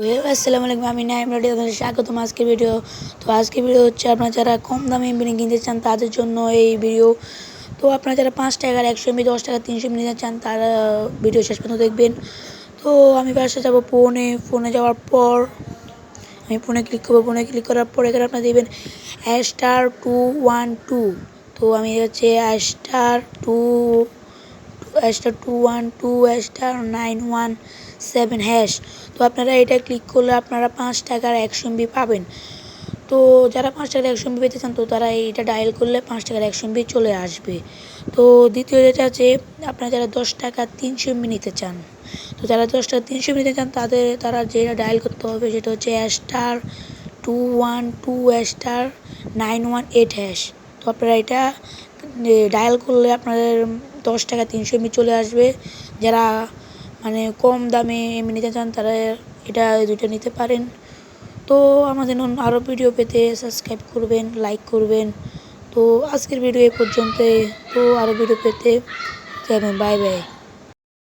আসসালামু আলাইকুম, আমি নাইম রেডি আপনাদের স্বাগতম আজকের ভিডিও। তো আজকের ভিডিও হচ্ছে আপনারা যারা কম দামে এমবি কিনতে চান তাদের জন্য এই ভিডিও। তো আপনারা যারা 5 টাকার 100 এমবি 10 টাকা 300 এমবি নিতে চান তারা ভিডিও শেষ পর্যন্ত দেখবেন। তো আমি ফার্স্টে যাবো ফোনে যাওয়ার পর আমি ফোনে ক্লিক করবো। ফোনে ক্লিক করার পর এখানে আপনারা দেবেন *212। তো আমি হচ্ছে *212*917#। তো আপনারা এটা ক্লিক করলে আপনারা 5 টাকার 100 এমবি পাবেন। তো যারা 5 টাকার 100 এমবি পেতে চান তো তারা এইটা ডায়াল করলে 5 টাকার 100 এমবি চলে আসবে। তো দ্বিতীয় যেটা আছে, আপনারা যারা 10 টাকা 300 এমবি নিতে চান, তো যারা 10 টাকা 300 এমবি নিতে চান তারা যেটা ডায়াল করতে হবে সেটা হচ্ছে *212*918#। তো আপনারা এটা ডায়াল করলে আপনাদের 10 টাকা 300 এমবি চলে আসবে। যারা মানে কম দামে এমবি নিতে চান তারা এটা দুটো নিতে পারেন। তো আমাদের আরও ভিডিও পেতে সাবস্ক্রাইব করবেন, লাইক করবেন। তো আজকের ভিডিও এই পর্যন্ত। তো আরও ভিডিও পেতে যাবেন, বাই বাই।